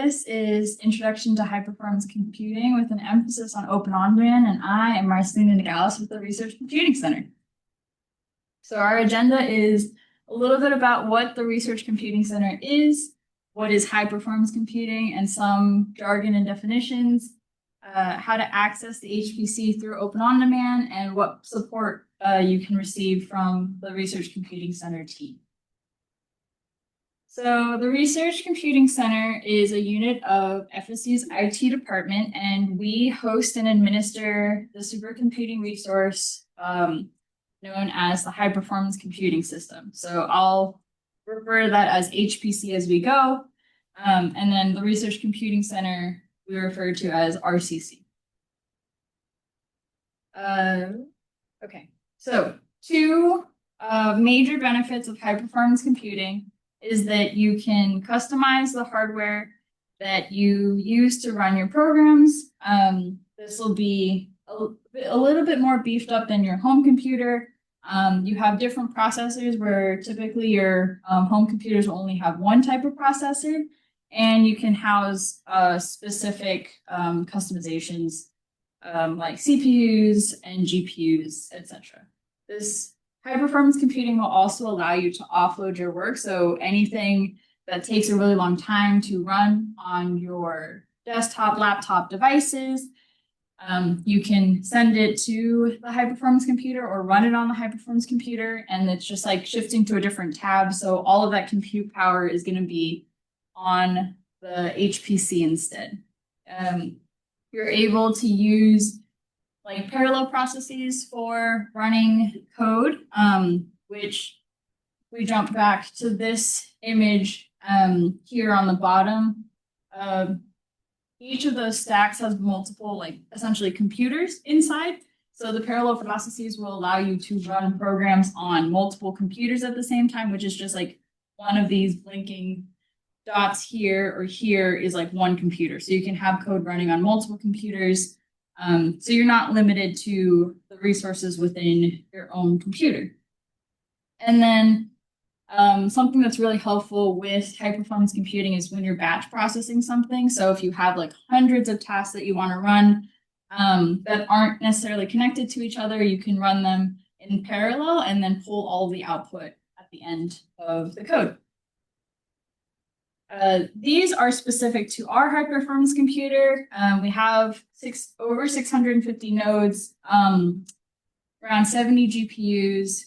This is Introduction to High Performance Computing with an emphasis on open on-demand, and I am Marcelina Nagalis with the Research Computing Center. So our agenda is a little bit about what the Research Computing Center is, what is high performance computing, and some jargon and definitions, how to access the HPC through open on-demand, and what support you can receive from the Research Computing Center team. So the Research Computing Center is a unit of FSU's IT department, and we host and administer the supercomputing resource known as the High Performance Computing System. So I'll refer to that as HPC as we go, and then the Research Computing Center we refer to as RCC. Okay, so two major benefits of high performance computing is that you can customize the hardware that you use to run your programs. This will be a little bit more beefed up than your home computer. You have different processors where typically your home computers will only have one type of processor, and you can house specific customizations like CPUs and GPUs, etc. This high-performance computing will also allow you to offload your work, so anything that takes a really long time to run on your desktop, laptop devices, you can send it to the high-performance computer or run it on the high-performance computer, and it's just like shifting to a different tab, so all of that compute power is going to be on the HPC instead. You're able to use like parallel processes for running code, which we jump back to this image here on the bottom. Each of those stacks has multiple, like essentially computers inside. So the parallel processes will allow you to run programs on multiple computers at the same time, which is just like one of these blinking dots here or here is like one computer. So you can have code running on multiple computers. So you're not limited to the resources within your own computer. And then something that's really helpful with high performance computing is when you're batch processing something. So if you have like hundreds of tasks that you want to run that aren't necessarily connected to each other, you can run them in parallel and then pull all the output at the end of the code. These are specific to our high performance computer. We have over 650 nodes, around 70 GPUs,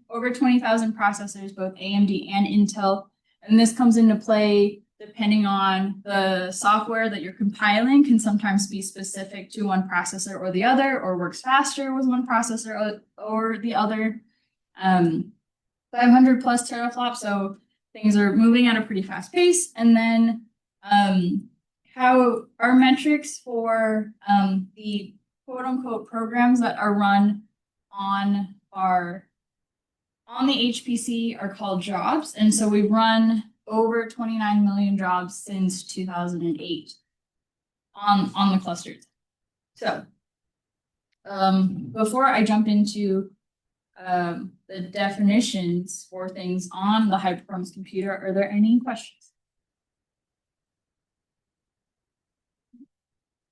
over 20,000 processors, both AMD and Intel. And this comes into play depending on the software that you're compiling, can sometimes be specific to one processor or the other, or works faster with one processor or the other. 500 plus teraflops, so things are moving at a pretty fast pace. And then how our metrics for the quote unquote programs that are run on the HPC are called jobs. And so we've run over 29 million jobs since 2008 on the clusters. So before I jump into the definitions for things on the high performance computer, are there any questions?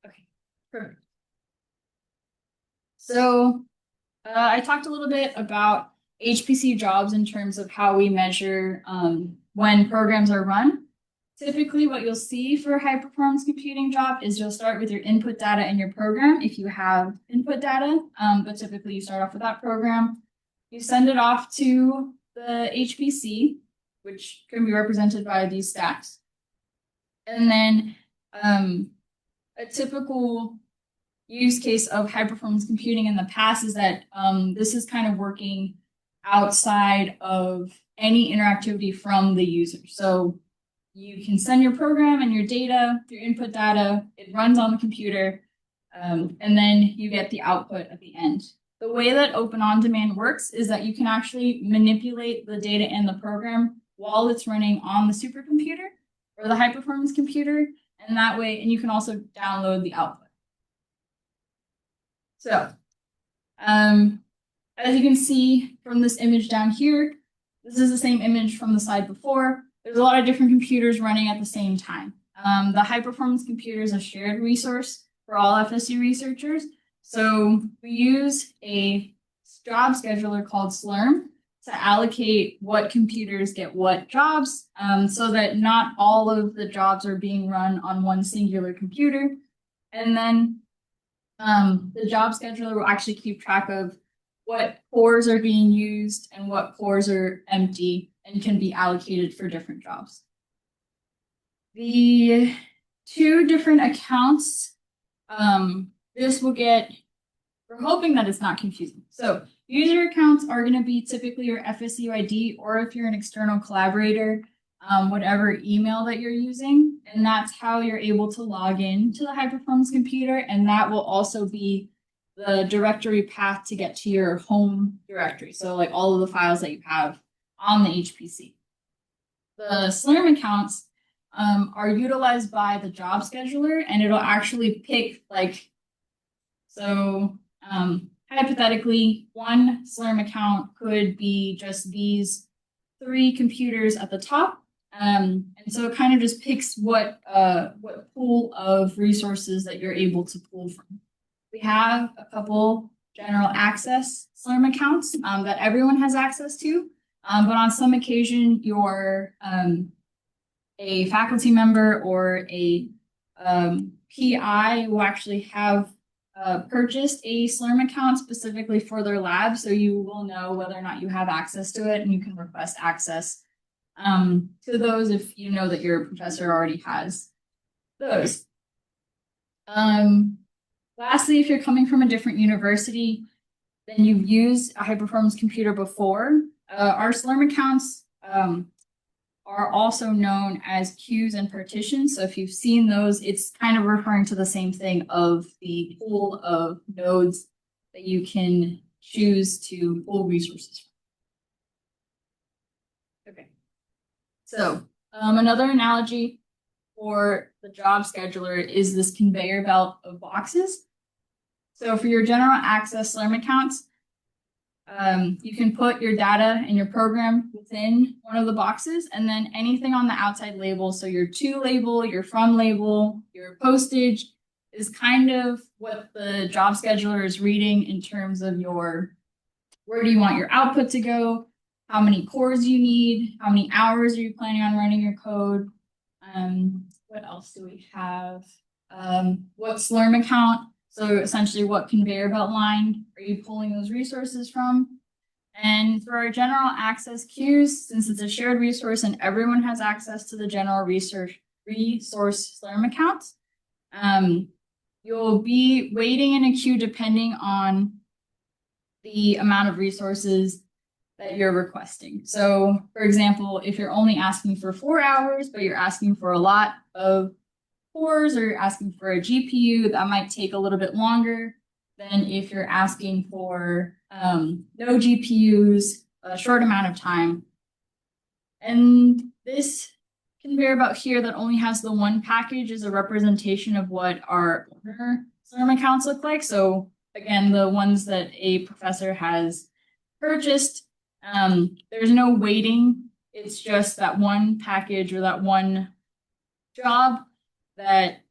Okay, perfect. So I talked a little bit about HPC jobs in terms of how we measure when programs are run. Typically, what you'll see for a high performance computing job is you'll start with your input data in your program if you have input data, but typically you start off with that program. You send it off to the HPC, which can be represented by these stacks. And then a typical use case of high performance computing in the past is that this is kind of working outside of any interactivity from the user. So you can send your program and your data, your input data, it runs on the computer, and then you get the output at the end. The way that open on-demand works is that you can actually manipulate the data in the program while it's running on the supercomputer or the high-performance computer, and that way, and you can also download the output. So, as you can see from this image down here, this is the same image from the slide before. there's a lot of different computers running at the same time. The high performance computer is a shared resource for all FSU researchers. So we use a job scheduler called Slurm to allocate what computers get what jobs, so that not all of the jobs are being run on one singular computer. And then the job scheduler will actually keep track of what cores are being used and what cores are empty and can be allocated for different jobs. The two different accounts, this will get, we're hoping that it's not confusing. So user accounts are going to be typically your FSU ID, or if you're an external collaborator, whatever email that you're using. And that's how you're able to log in to the high performance computer. And that will also be the directory path to get to your home directory. So like all of the files that you have on the HPC. The Slurm accounts are utilized by the job scheduler, and it'll actually pick hypothetically, one Slurm account could be just these 3 computers at the top. And so it kind of just picks what pool of resources that you're able to pull from. We have a couple general access Slurm accounts that everyone has access to, but on some occasion, you're a faculty member or a PI will actually have purchased a Slurm account specifically for their lab, so you will know whether or not you have access to it, and you can request access to those if you know that your professor already has those. Lastly, if you're coming from a different university than you've used a high performance computer before, our Slurm accounts are also known as queues and partitions. So if you've seen those, it's kind of referring to the same thing of the pool of nodes that you can choose to pull resources from. Okay. So another analogy for the job scheduler is this conveyor belt of boxes. So for your general access Slurm accounts, you can put your data and your program within one of the boxes, and then anything on the outside label, so your to label, your from label, your postage, is kind of what the job scheduler is reading in terms of where do you want your output to go, how many cores you need, how many hours are you planning on running your code. What else do we have? What Slurm account? So essentially, what conveyor belt line are you pulling those resources from? And for our general access queues, since it's a shared resource and everyone has access to the general resource Slurm account, you'll be waiting in a queue depending on the amount of resources that you're requesting. So for example, if you're only asking for 4 hours, but you're asking for a lot of cores, or you're asking for a GPU, that might take a little bit longer than if you're asking for no GPUs, a short amount of time. And this conveyor belt here that only has the one package is a representation of what our owner Slurm accounts look like. So again, the ones that a professor has purchased, there's no waiting. It's just that one package or that one job that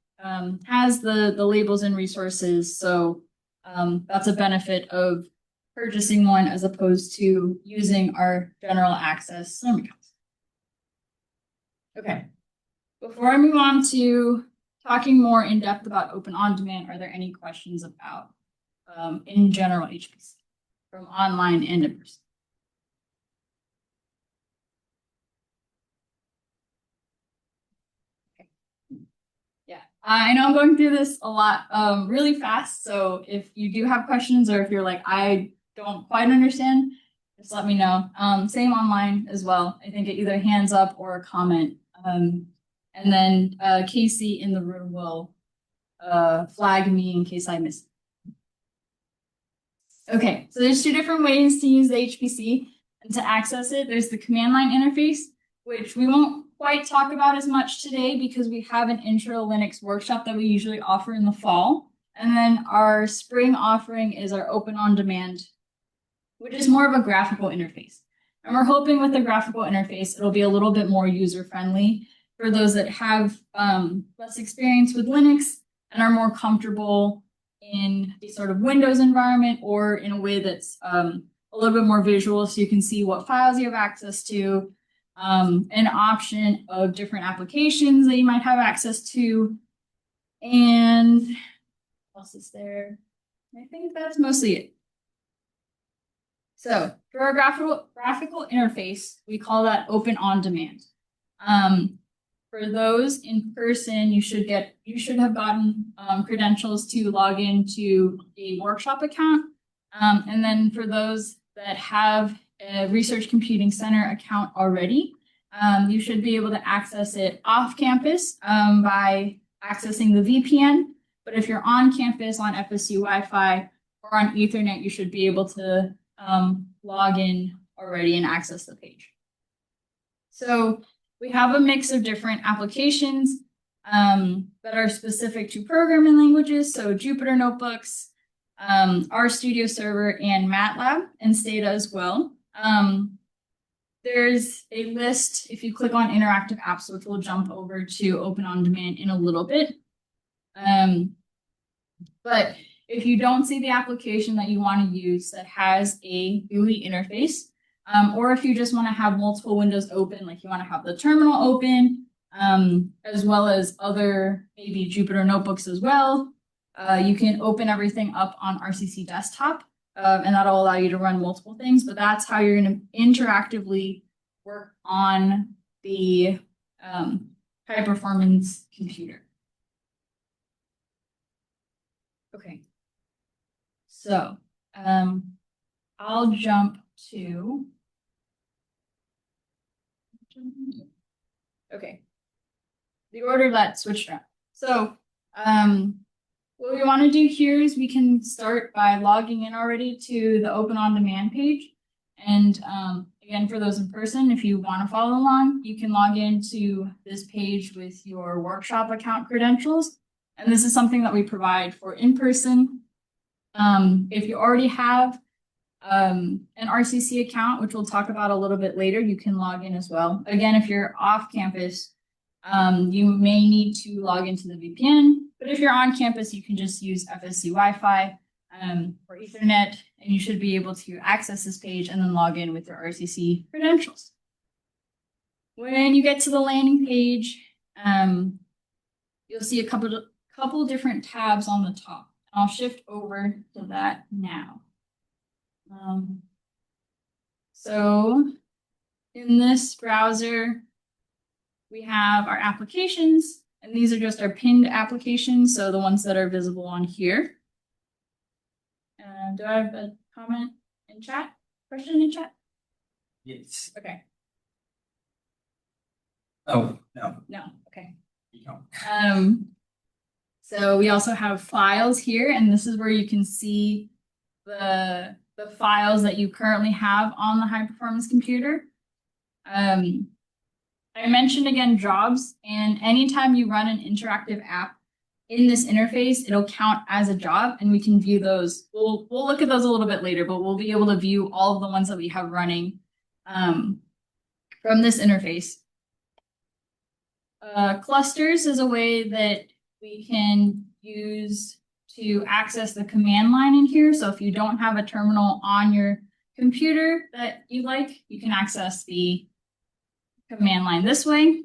has the labels and resources. So that's a benefit of purchasing one as opposed to using our general access Slurm accounts. Okay, before I move on to talking more in depth about Open On Demand, are there any questions about in general HPC from online and in person? Yeah, I know I'm going through this a lot really fast. So if you do have questions, or if you're like, I don't quite understand, just let me know. Same online as well. I think it either hands up or a comment. And then Casey in the room will flag me in case I miss it. Okay, so there's 2 different ways to use the HPC and to access it. There's the command line interface, which we won't quite talk about as much today because we have an intro Linux workshop that we usually offer in the fall. And then our spring offering is our Open On Demand, which is more of a graphical interface. And we're hoping with the graphical interface, it'll be a little bit more user-friendly for those that have less experience with Linux and are more comfortable in a sort of Windows environment or in a way that's a little bit more visual so you can see what files you have access to, an option of different applications that you might have access to, and what else is there? I think that's mostly it. So for our graphical interface, we call that open on demand. For those in person, you should have gotten credentials to log into a workshop account. And then for those that have a Research Computing Center account already, you should be able to access it off campus by accessing the VPN. But if you're on campus on FSU Wi-Fi or on Ethernet, you should be able to log in already and access the page. So we have a mix of different applications that are specific to programming languages. So Jupyter Notebooks, RStudio Server, and MATLAB, and Stata as well. There's a list if you click on interactive apps, which we'll jump over to Open on Demand in a little bit. But if you don't see the application that you want to use that has a GUI interface, or if you just want to have multiple windows open, like you want to have the terminal open, as well as other maybe Jupyter Notebooks as well, you can open everything up on RCC Desktop, and that'll allow you to run multiple things, but that's how you're going to interactively work on the high performance computer. Okay. So I'll jump to, okay, the order that switched around. So what we want to do here is we can start by logging in already to the Open on Demand page. And again, for those in person, if you want to follow along, you can log into this page with your workshop account credentials. And this is something that we provide for in-person. If you already have an RCC account, which we'll talk about a little bit later, you can log in as well. Again, if you're off campus, you may need to log into the VPN, but if you're on campus, you can just use FSC Wi-Fi or Ethernet, and you should be able to access this page and then log in with your RCC credentials. When you get to the landing page, you'll see a couple different tabs on the top. I'll shift over to that now. So in this browser, we have our applications, and these are just our pinned applications, so the ones that are visible on here. Do I have a comment in chat? Question in chat? Yes. Okay. Oh, no. No, okay. You don't. So we also have files here, and this is where you can see the files that you currently have on the high performance computer. I mentioned again jobs, and anytime you run an interactive app in this interface, it'll count as a job, and we can view those. We'll look at those a little bit later, but we'll be able to view all of the ones that we have running from this interface. Clusters is a way that we can use to access the command line in here. So if you don't have a terminal on your computer that you like, you can access the command line this way.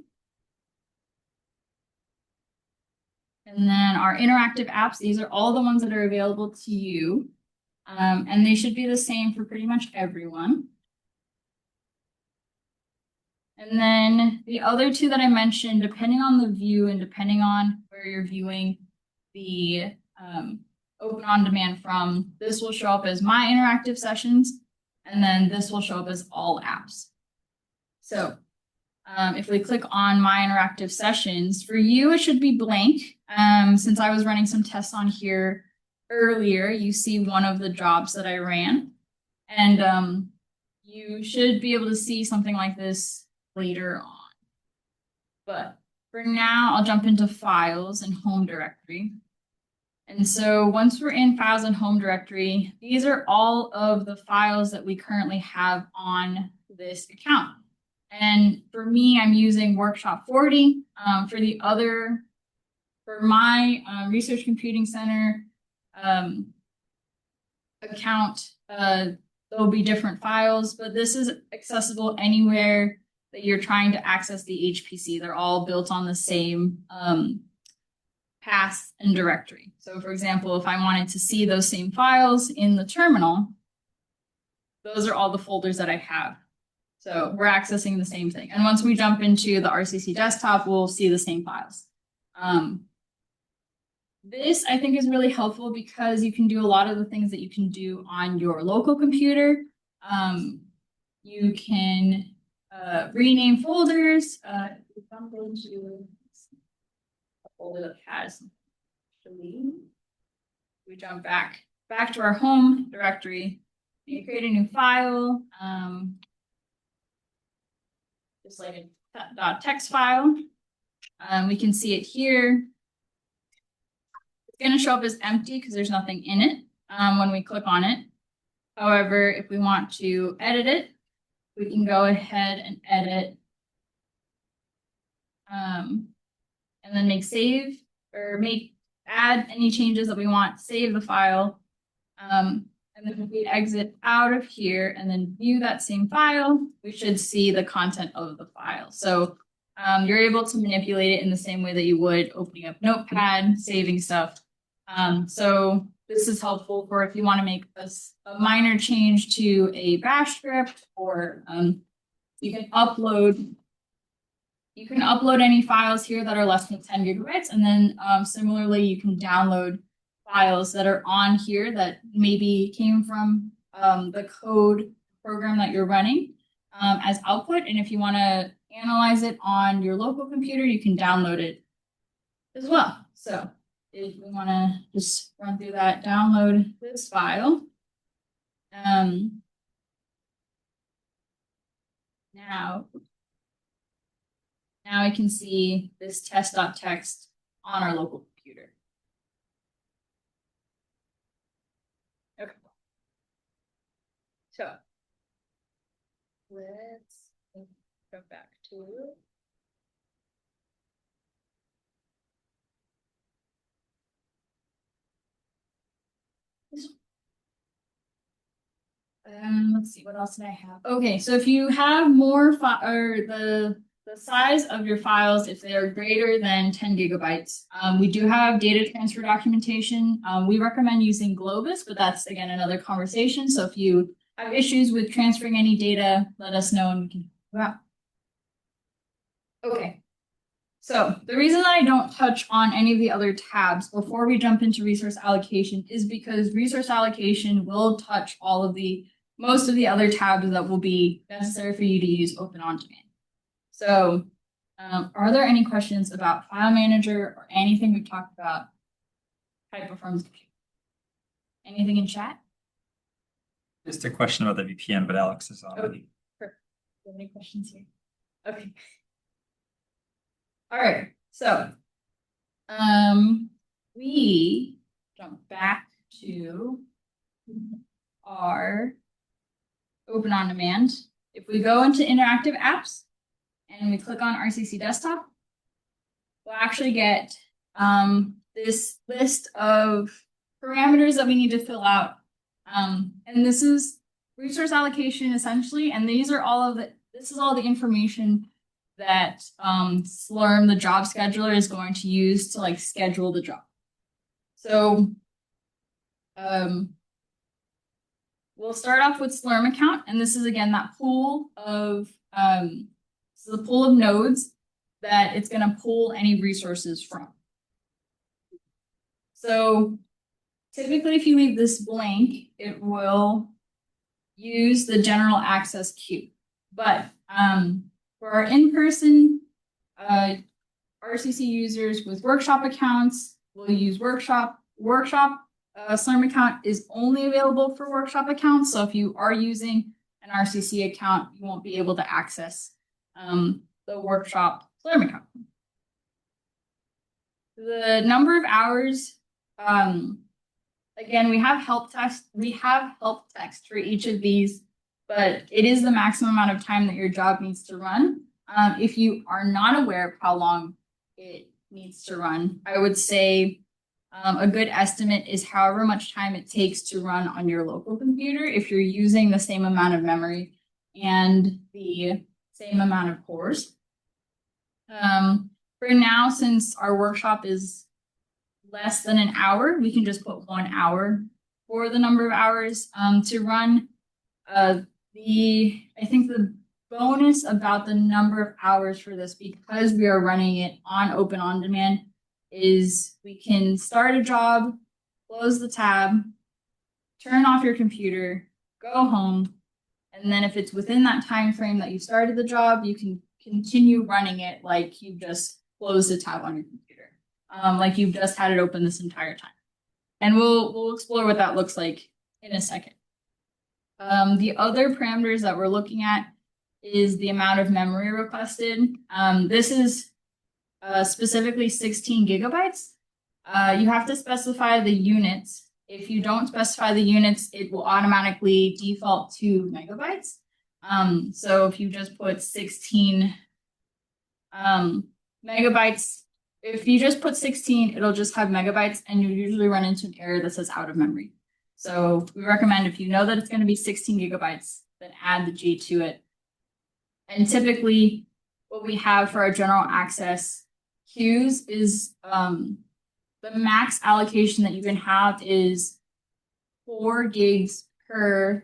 And then our interactive apps, these are all the ones that are available to you. And they should be the same for pretty much everyone. And then the other two that I mentioned, depending on the view and depending on where you're viewing the Open on Demand from, this will show up as My Interactive Sessions, and then this will show up as All Apps. So if we click on My Interactive Sessions, for you it should be blank. Since I was running some tests on here earlier, you see one of the jobs that I ran, and you should be able to see something like this later on. But for now, I'll jump into Files and Home Directory. And so once we're in Files and Home Directory, these are all of the files that we currently have on this account. And for me, I'm using Workshop 40. For my Research Computing Center account, there'll be different files, but this is accessible anywhere that you're trying to access the HPC. They're all built on the same path and directory. So for example, if I wanted to see those same files in the terminal, those are all the folders that I have. So we're accessing the same thing. And once we jump into the RCC desktop, we'll see the same files. This I think is really helpful because you can do a lot of the things that you can do on your local computer. You can rename folders. Jump into a folder that has, we jump back to our home directory. You create a new file, just like a .text file. We can see it here. It's going to show up as empty because there's nothing in it when we click on it. However, if we want to edit it, we can go ahead and edit and then add any changes that we want, save the file. And then if we exit out of here and then view that same file, we should see the content of the file. So you're able to manipulate it in the same way that you would opening up Notepad, saving stuff. So this is helpful for if you want to make a minor change to a bash script, or you can upload any files here that are less than 10 gigabytes. And then similarly, you can download files that are on here that maybe came from the code program that you're running as output. And if you want to analyze it on your local computer, you can download it as well. So if we want to just run through that, download this file. Now I can see this test.txt on our local computer. Okay. So let's go back to this one. Let's see, what else did I have? Okay, so if you have more or the size of your files, if they are greater than 10 gigabytes, we do have data transfer documentation. We recommend using Globus, but that's again another conversation. So if you have issues with transferring any data, let us know and we can help you out. Okay. So the reason that I don't touch on any of the other tabs before we jump into resource allocation is because resource allocation will touch most of the other tabs that will be necessary for you to use Open On Demand. So are there any questions about File Manager or anything we've talked about high performance computing? Anything in chat? Just a question about the VPN, but Alex is on. Okay, perfect. Do you have any questions here? Okay. All right, so we jump back to our Open On Demand. If we go into interactive apps and we click on RCC desktop, we'll actually get this list of parameters that we need to fill out. And this is resource allocation essentially, and this is all the information that Slurm, the job scheduler, is going to use to like schedule the job. So we'll start off with Slurm account, and this is again that pool of the pool of nodes that it's going to pull any resources from. So typically, if you leave this blank, it will use the general access queue. But for our in-person RCC users with workshop accounts, we'll use workshop. Slurm account is only available for workshop accounts. So if you are using an RCC account, you won't be able to access the workshop Slurm account. The number of hours, again, we have help text for each of these but it is the maximum amount of time that your job needs to run. If you are not aware of how long it needs to run, I would say a good estimate is however much time it takes to run on your local computer if you're using the same amount of memory and the same amount of cores. For now, since our workshop is less than an hour, we can just put 1 hour for the number of hours to run. I think the bonus about the number of hours for this, because we are running it on Open On Demand, is we can start a job, close the tab, turn off your computer, go home, and then if it's within that time frame that you started the job, you can continue running it like you just closed the tab on your computer, like you've just had it open this entire time. And we'll explore what that looks like in a second. The other parameters that we're looking at is the amount of memory requested. This is specifically 16 gigabytes. You have to specify the units. If you don't specify the units, it will automatically default to megabytes. So if you just put 16 megabytes, if you just put 16, it'll just have megabytes, and you usually run into an error that says out of memory. So we recommend, if you know that it's going to be 16 gigabytes, then add the G to it. And typically what we have for our general access queues is the max allocation that you can have is 4 gigs per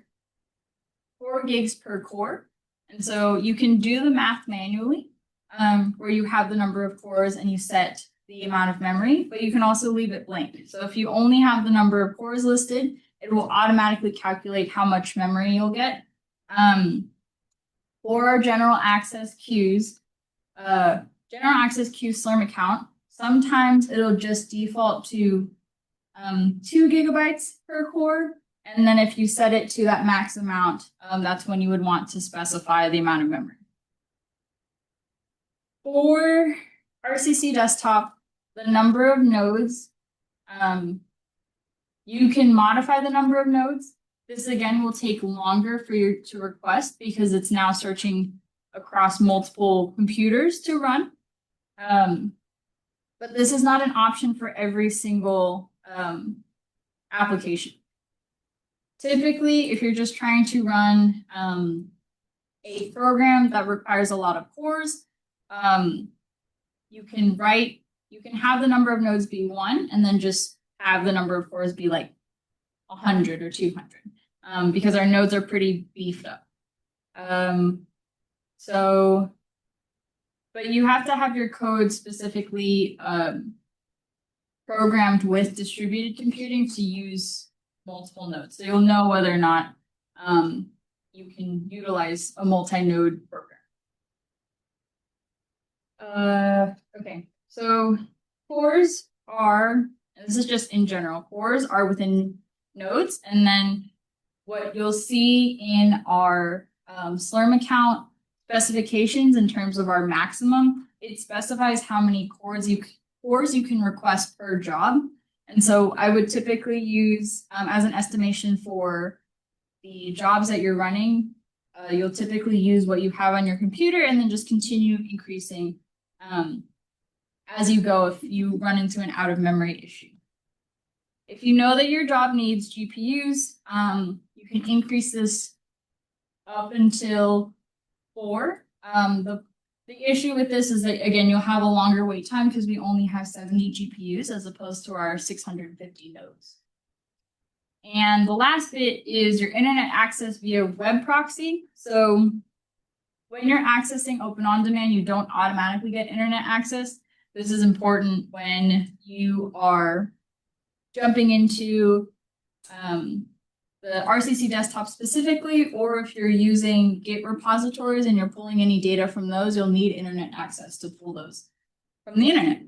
core. And so you can do the math manually, where you have the number of cores and you set the amount of memory, but you can also leave it blank. So if you only have the number of cores listed, it will automatically calculate how much memory you'll get. For our general access queues, general access queue Slurm account, sometimes it'll just default to 2 gigabytes per core. And then if you set it to that max amount, that's when you would want to specify the amount of memory. For RCC desktop, the number of nodes, you can modify the number of nodes. This again will take longer for you to request because it's now searching across multiple computers to run. But this is not an option for every single application. Typically, if you're just trying to run a program that requires a lot of cores, you can have the number of nodes be 1 and then just have the number of cores be like 100 or 200, because our nodes are pretty beefed up. But you have to have your code specifically programmed with distributed computing to use multiple nodes. So you'll know whether or not you can utilize a multi-node program. Okay, so cores are, and this is just in general, cores are within nodes, and then what you'll see in our Slurm account specifications in terms of our maximum, it specifies how many cores you can request per job. And so I would typically use, as an estimation for the jobs that you're running, you'll typically use what you have on your computer and then just continue increasing as you go if you run into an out of memory issue. If you know that your job needs GPUs, you can increase this up until 4. The issue with this is that, again, you'll have a longer wait time because we only have 70 GPUs as opposed to our 650 nodes. And the last bit is your internet access via web proxy. So when you're accessing Open On Demand, you don't automatically get internet access. This is important when you are jumping into the RCC desktop specifically, or if you're using Git repositories and you're pulling any data from those, you'll need internet access to pull those from the internet.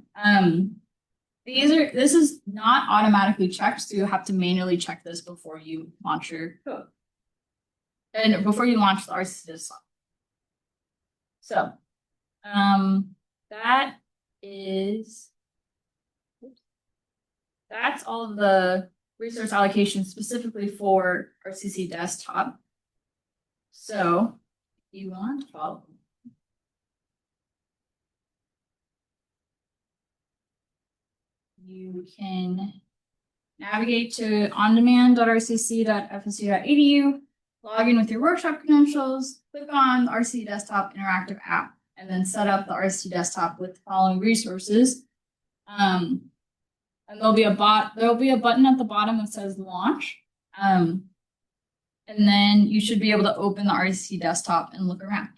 This is not automatically checked, so you have to manually check this before you launch your code and before you launch the RCC desktop. So that's all of the resource allocation specifically for RCC desktop. So you want to follow. You can navigate to ondemand.rcc.fsu.edu, log in with your workshop credentials, click on the RCC Desktop Interactive app, and then set up the RCC Desktop with the following resources. And there'll be a button at the bottom that says launch. And then you should be able to open the RCC Desktop and look around.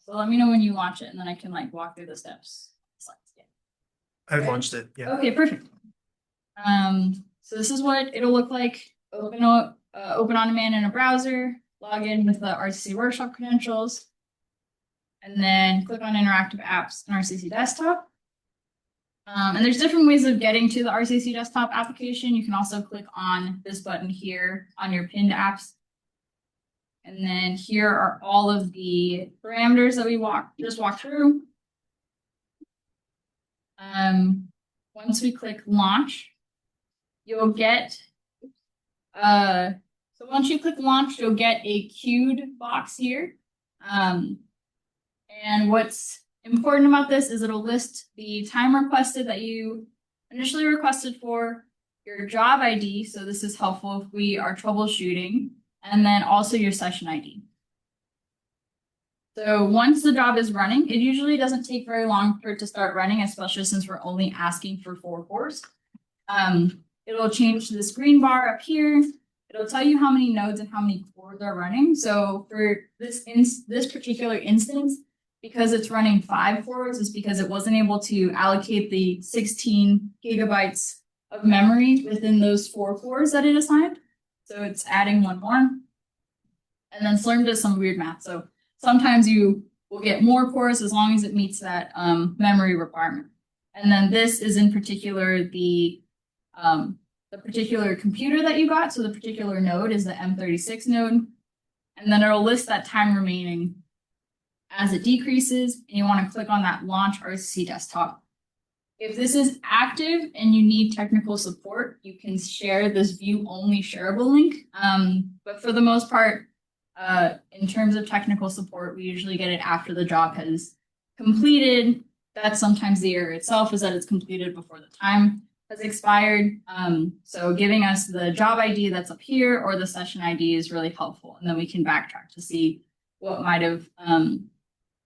So let me know when you launch it, and then I can like walk through the steps. I've launched it. Yeah. Okay, perfect. So this is what it'll look like. Open on demand in a browser. Log in with the RCC workshop credentials, and then click on interactive apps in RCC Desktop. And there's different ways of getting to the RCC Desktop application. You can also click on this button here on your pinned apps. And then here are all of the parameters that we just walked through. Once we click launch, you'll get, so once you click launch, you'll get a queued box here. And what's important about this is it'll list the time requested that you initially requested for, your job ID. So this is helpful if we are troubleshooting. And then also your session ID. So once the job is running, it usually doesn't take very long for it to start running, especially since we're only asking for 4 cores. It'll change to this green bar up here. It'll tell you how many nodes and how many cores are running. So for this particular instance, because it's running 5 cores, is because it wasn't able to allocate the 16 gigabytes of memory within those 4 cores that it assigned. So it's adding 1 more. And then Slurm does some weird math. So sometimes you will get more cores as long as it meets that memory requirement. And then this is in particular the particular computer that you got. So the particular node is the M36 node. And then it'll list that time remaining as it decreases. And you want to click on that launch RCC Desktop. If this is active and you need technical support, you can share this view-only shareable link. But for the most part, in terms of technical support, we usually get it after the job has completed. That's sometimes the error itself, is that it's completed before the time has expired. So giving us the job ID that's up here or the session ID is really helpful. And then we can backtrack to see what might have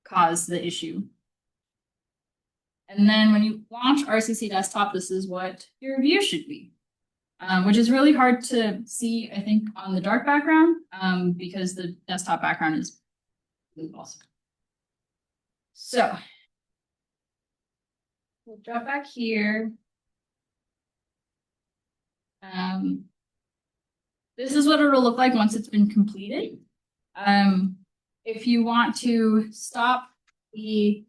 caused the issue. And then when you launch RCC Desktop, this is what your view should be, which is really hard to see, I think, on the dark background, because the desktop background is really awesome. So we'll drop back here. This is what it'll look like once it's been completed. If you want to stop the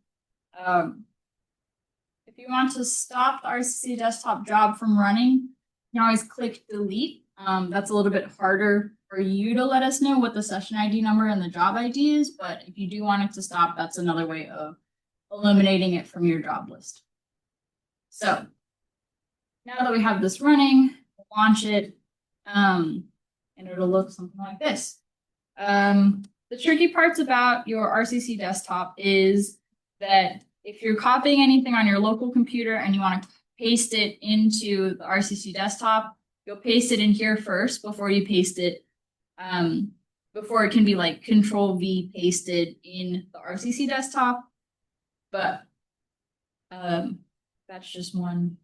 RCC Desktop job from running, you can always click delete. That's a little bit harder for you to let us know what the session ID number and the job ID is, but if you do want it to stop, that's another way of eliminating it from your job list. So now that we have this running, we'll launch it, and it'll look something like this. The tricky parts about your RCC Desktop is that if you're copying anything on your local computer and you want to paste it into the RCC Desktop, you'll paste it in here first before you paste it, before it can be like Control-V pasted in the RCC Desktop. But that's just one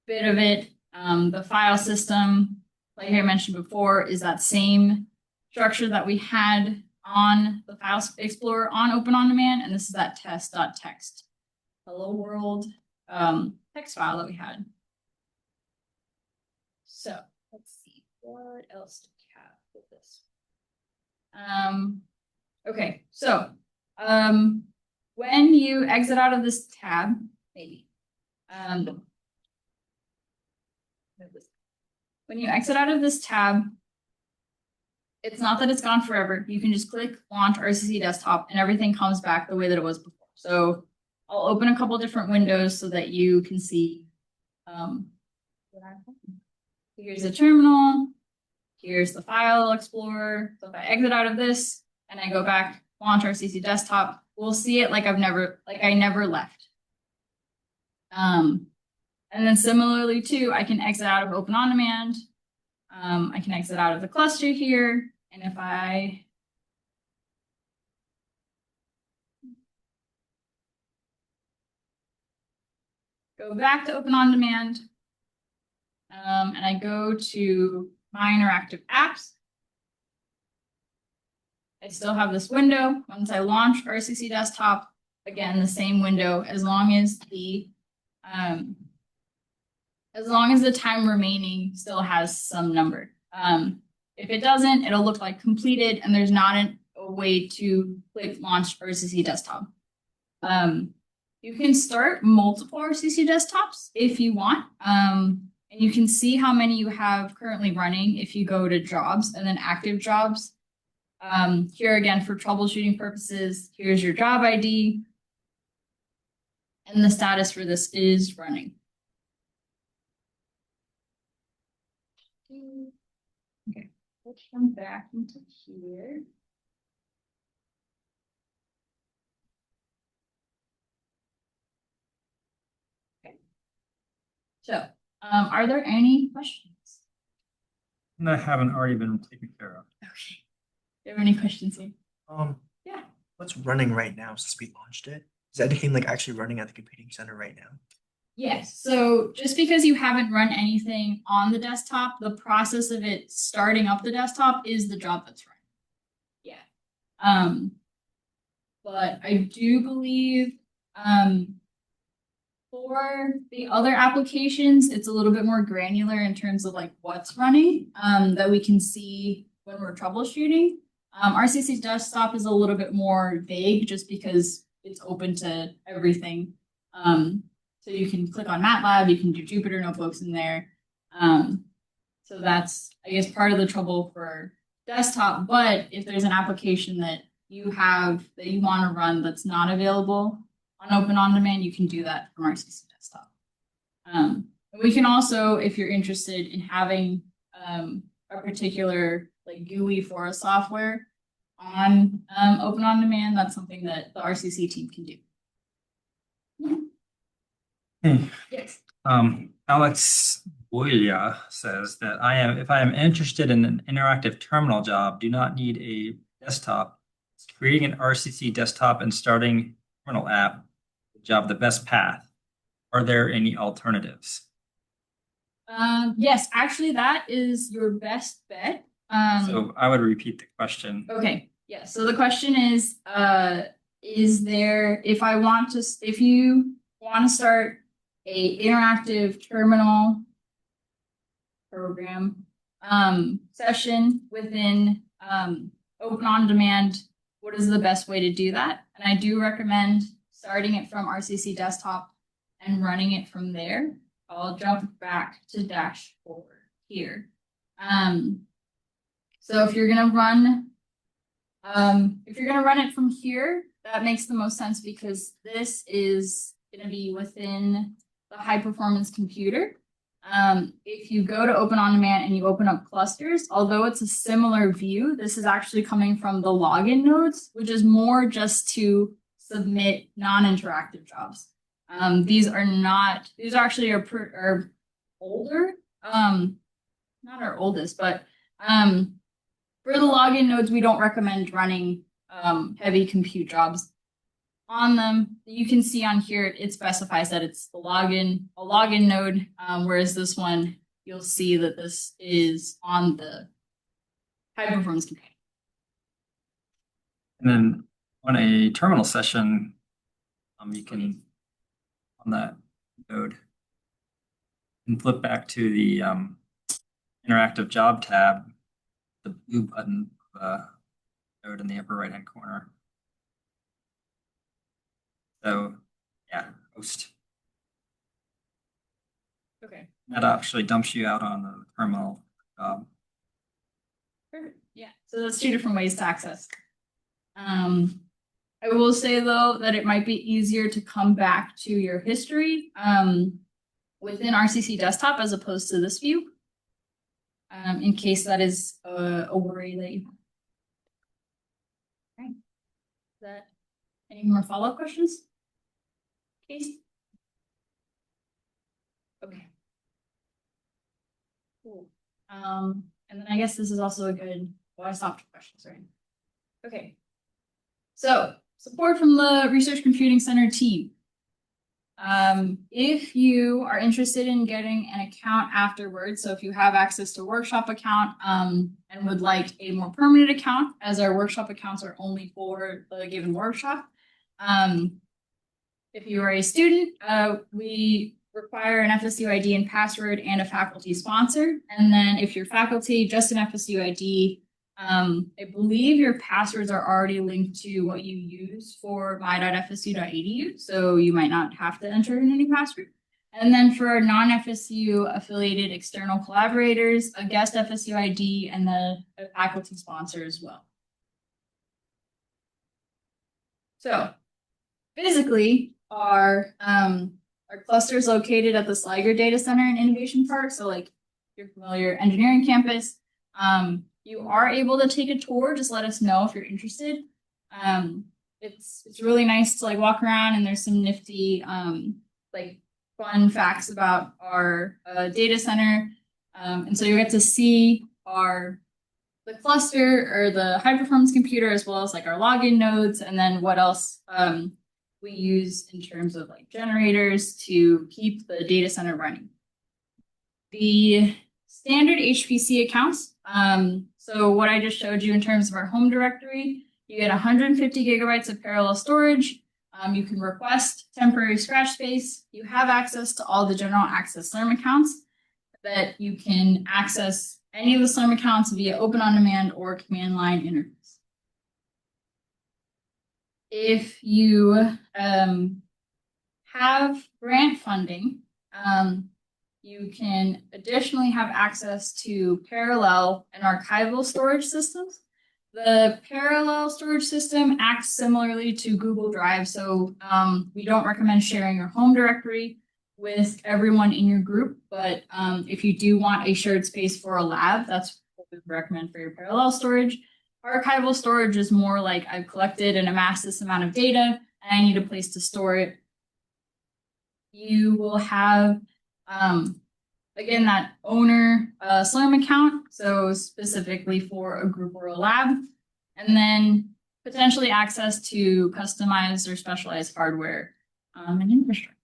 bit of it. The file system, like I mentioned before, is that same structure that we had on the File Explorer on Open On Demand, and this is that test.txt. Hello world text file that we had. So let's see, what else do we have with this? Okay, so when you exit out of this tab, maybe when you exit out of this tab, it's not that it's gone forever. You can just click launch RCC Desktop and everything comes back the way that it was before. So I'll open a couple different windows so that you can see. What I'm talking. Here's the terminal. Here's the file explorer. So if I exit out of this and I go back, launch RCC desktop, we'll see it like I never left. And then similarly too, I can exit out of Open On Demand. I can exit out of the cluster here. And if I go back to Open On Demand, and I go to my interactive apps, I still have this window. Once I launch RCC desktop, again, the same window, as long as the time remaining still has some number. If it doesn't, it'll look like completed and there's not a way to click launch RCC desktop. You can start multiple RCC desktops if you want. And you can see how many you have currently running if you go to jobs and then active jobs. Here again, for troubleshooting purposes, here's your job ID. And the status for this is running. Okay, let's jump back into here. Okay. So, are there any questions? That haven't already been taken care of. Okay. Do you have any questions here? Yeah. What's running right now since we launched it? Is anything like actually running at the computing center right now? Yes. So just because you haven't run anything on the desktop, the process of it starting up the desktop is the job that's running. Yeah. But I do believe for the other applications, it's a little bit more granular in terms of like what's running that we can see when we're troubleshooting. RCC desktop is a little bit more vague just because it's open to everything. So you can click on MATLAB, you can do Jupyter notebooks in there. So that's, I guess, part of the trouble for desktop. But if there's an application that you have that you want to run that's not available on Open On Demand, you can do that from RCC desktop. We can also, if you're interested in having a particular like GUI for a software on Open On Demand, that's something that the RCC team can do. Hmm. Yes. Alex Boya says that if I am interested in an interactive terminal job, do not need a desktop. Is creating an RCC desktop and starting terminal app job the best path? Are there any alternatives? Yes, actually, that is your best bet. So I would repeat the question. Okay. Yeah. So the question is there, if you want to start a interactive terminal program session within Open On Demand, what is the best way to do that? And I do recommend starting it from RCC desktop and running it from there. I'll jump back to dashboard here. So if you're gonna run it from here, that makes the most sense because this is gonna be within the high performance computer. If you go to Open On Demand and you open up clusters, although it's a similar view, this is actually coming from the login nodes, which is more just to submit non-interactive jobs. These actually are older, not our oldest, but for the login nodes, we don't recommend running heavy compute jobs on them. You can see on here, it specifies that it's a login node, whereas this one, you'll see that this is on the high performance computing. And then on a terminal session, you can, on that node, and flip back to the interactive job tab, the blue button node in the upper right hand corner. So yeah, host. Okay. That actually dumps you out on the terminal job. Perfect. Yeah. So that's two different ways to access. I will say though that it might be easier to come back to your history within RCC desktop as opposed to this view. In case that is a worry that you have. Okay. Is that any more follow-up questions? Case? Okay. Cool. And then I guess this is also a good, well, I stopped questions, right? Okay. So support from the Research Computing Center team. If you are interested in getting an account afterwards, so if you have access to workshop account, and would like a more permanent account, as our workshop accounts are only for the given workshop. If you are a student, we require an FSU ID and password and a faculty sponsor. And then if you're faculty, just an FSU ID. I believe your passwords are already linked to what you use for my.fsu.edu, so you might not have to enter in any password. And then for non-FSU affiliated external collaborators, a guest FSU ID and a faculty sponsor as well. So physically, our cluster is located at the Sliger Data Center and Innovation Park. So like you're familiar, engineering campus. You are able to take a tour. Just let us know if you're interested. It's really nice to like walk around, and there's some nifty like fun facts about our data center. And so you get to see the cluster or the high performance computer, as well as like our login nodes, and then what else we use in terms of like generators to keep the data center running. The standard HPC accounts. So what I just showed you in terms of our home directory, you get 150 gigabytes of parallel storage. You can request temporary scratch space. You have access to all the general access Slurm accounts that you can access any of the Slurm accounts via open on demand or command line interface. If you have grant funding, you can additionally have access to parallel and archival storage systems. The parallel storage system acts similarly to Google Drive, so we don't recommend sharing your home directory with everyone in your group, but if you do want a shared space for a lab, that's what we recommend for your parallel storage. Archival storage is more like I've collected and amassed this amount of data, and I need a place to store it. You will have again, that owner Slurm account, so specifically for a group or a lab, and then potentially access to customized or specialized hardware and infrastructure.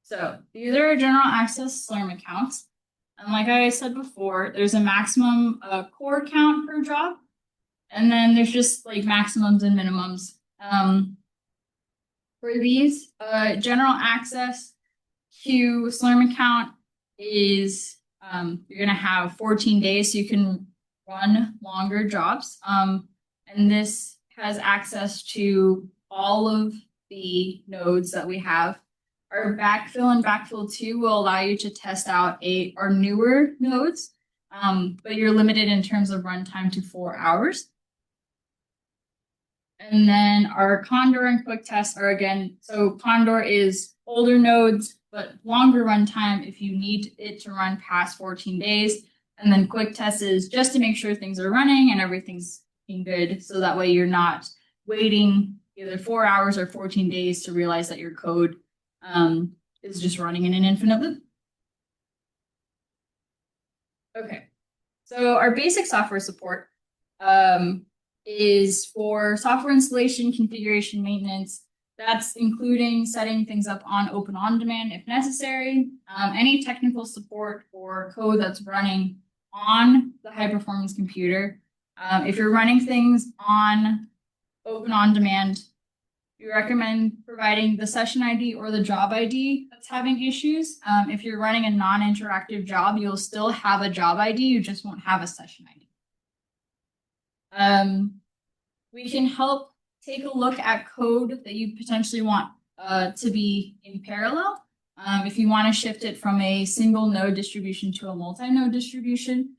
So these are general access Slurm accounts. And like I said before, there's a maximum core count per job, and then there's just like maximums and minimums. For these, general access queue Slurm account is you're going to have 14 days, so you can run longer jobs. And this has access to all of the nodes that we have. Our backfill and backfill 2 will allow you to test out our newer nodes, but you're limited in terms of runtime to 4 hours. And then our Condor and Quick Test are again, so Condor is older nodes, but longer runtime if you need it to run past 14 days. And then Quick Test is just to make sure things are running and everything's being good. So that way you're not waiting either 4 hours or 14 days to realize that your code is just running in an infinite loop. Okay, so our basic software support is for software installation, configuration, maintenance. That's including setting things up on open on demand if necessary, any technical support for code that's running on the high performance computer. If you're running things on open on demand, we recommend providing the session ID or the job ID that's having issues. If you're running a non-interactive job, you'll still have a job ID, you just won't have a session ID. We can help take a look at code that you potentially want to be in parallel. If you want to shift it from a single node distribution to a multi-node distribution.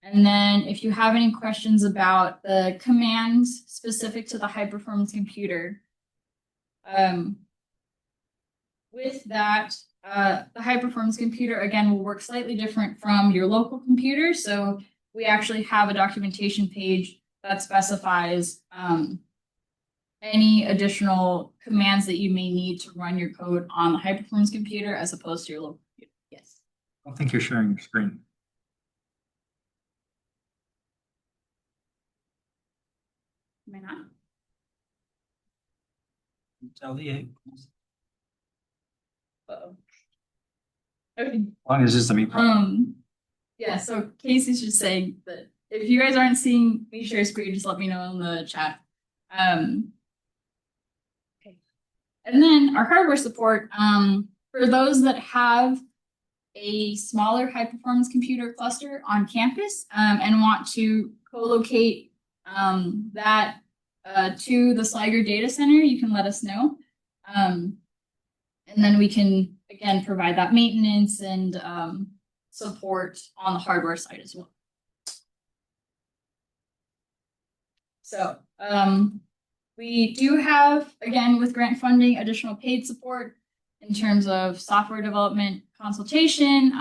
And then if you have any questions about the commands specific to the high performance computer, with that, the high performance computer again will work slightly different from your local computer. So we actually have a documentation page that specifies any additional commands that you may need to run your code on the high performance computer as opposed to your local computer. Yes. I don't think you're sharing your screen. Am I not? Tell the Uh-oh. Okay. long as it's a me. Yeah, so Casey's just saying that if you guys aren't seeing me share screen, just let me know in the chat. Okay. And then our hardware support, for those that have a smaller high performance computer cluster on campus and want to co-locate that to the Sligo data center, you can let us know. And then we can, again, provide that maintenance and support on the hardware side as well. So we do have, again, with grant funding, additional paid support in terms of software development consultation,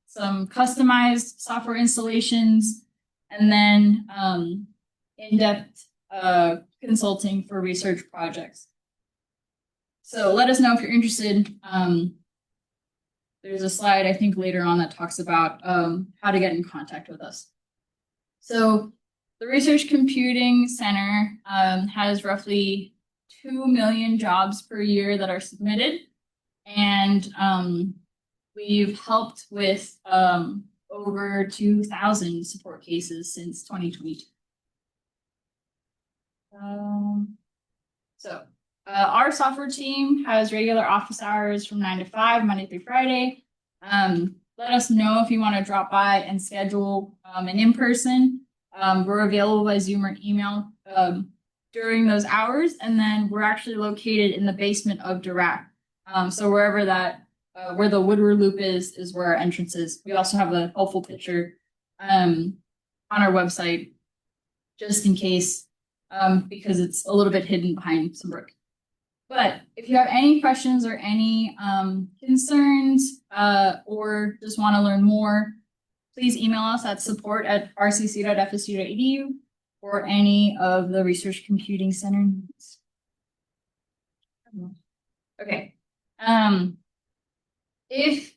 some customized software installations, and then in-depth consulting for research projects. So let us know if you're interested. There's a slide, I think, later on that talks about how to get in contact with us. So the Research Computing Center has roughly 2 million jobs per year that are submitted. And we've helped with over 2,000 support cases since 2022. Our software team has regular office hours from 9 to 5, Monday through Friday. Let us know if you want to drop by and schedule an in-person. We're available by Zoom or email during those hours. And then we're actually located in the basement of Dirac. So wherever that, where the Woodward Loop is where our entrance is. We also have a helpful picture on our website, just in case, because it's a little bit hidden behind some brick. But if you have any questions or any concerns or just want to learn more, please email us at support@rcc.fsu.edu for any of the Research Computing Center needs. Okay. If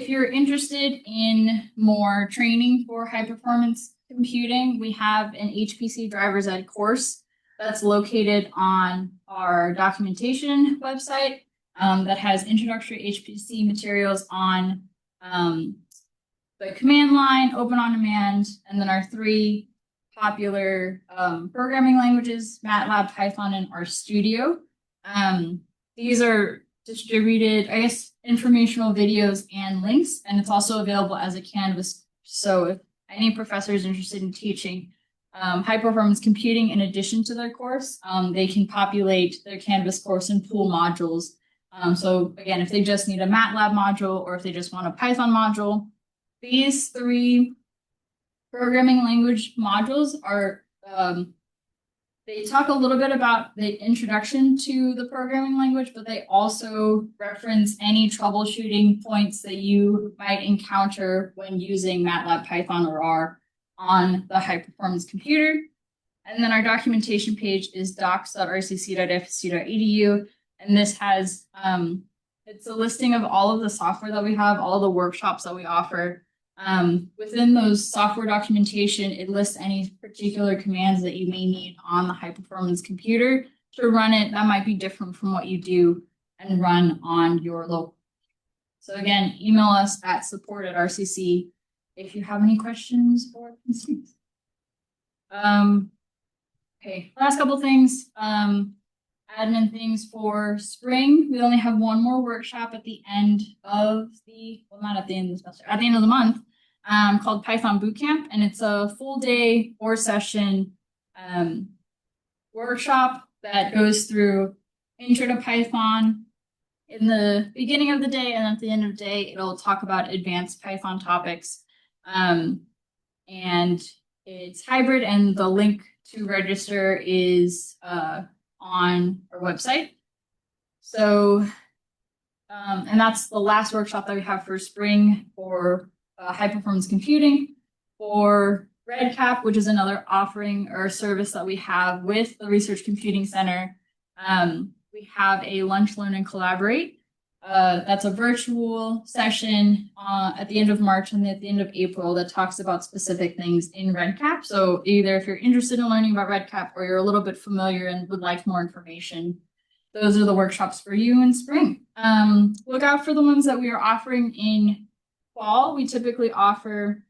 you're interested in more training for high performance computing, we have an HPC driver's ed course that's located on our documentation website that has introductory HPC materials on the command line, open on demand, and then our 3 popular programming languages, MATLAB, Python, and RStudio. These are distributed, I guess, informational videos and links, and it's also available as a Canvas. So if any professor is interested in teaching high performance computing in addition to their course, they can populate their Canvas course and pool modules. So again, if they just need a MATLAB module or if they just want a Python module, these 3 programming language modules are, they talk a little bit about the introduction to the programming language, but they also reference any troubleshooting points that you might encounter when using MATLAB, Python, or R on the high performance computer. And then our documentation page is docs.rcc.fsu.edu. And this has, it's a listing of all of the software that we have, all the workshops that we offer. Within those software documentation, it lists any particular commands that you may need on the high performance computer to run it. That might be different from what you do and run on your local. So again, email us at support@rcc if you have any questions or concerns. Okay, last couple things. Admin things for spring. We only have 1 more workshop at the end of the, well, not at the end of the semester, at the end of the month, called Python Bootcamp, and it's a full day 4-session workshop that goes through intro to Python in the beginning of the day, and at the end of the day, it'll talk about advanced Python topics. And it's hybrid, and the link to register is on our website. So, and that's the last workshop that we have for spring for high performance computing. For RedCap, which is another offering or service that we have with the Research Computing Center, we have a lunch, learn, and collaborate. That's a virtual session at the end of March and at the end of April that talks about specific things in RedCap. So either if you're interested in learning about RedCap or you're a little bit familiar and would like more information, those are the workshops for you in spring. Look out for the ones that we are offering in fall. We typically offer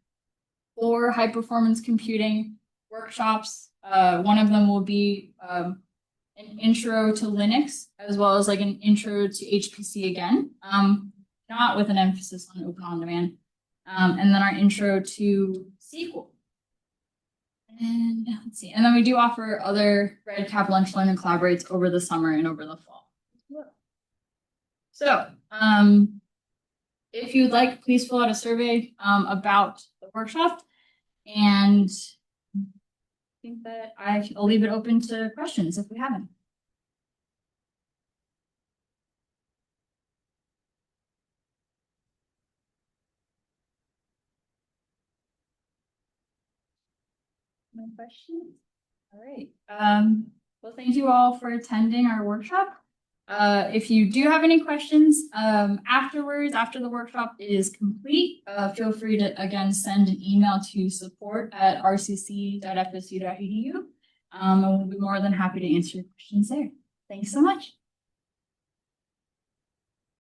4 high performance computing workshops. One of them will be an intro to Linux, as well as like an intro to HPC again, not with an emphasis on open on demand. And then our intro to SQL. And let's see, and then we do offer other RedCap lunch, learn, and collaborates over the summer and over the fall. So, if you'd like, please fill out a survey about the workshop. And I think that I'll leave it open to questions if we have any. No questions? All right. Well, thank you all for attending our workshop. If you do have any questions afterwards, after the workshop is complete, feel free to, again, send an email to support@rcc.fsu.edu. And we'll be more than happy to answer your questions there. Thanks so much.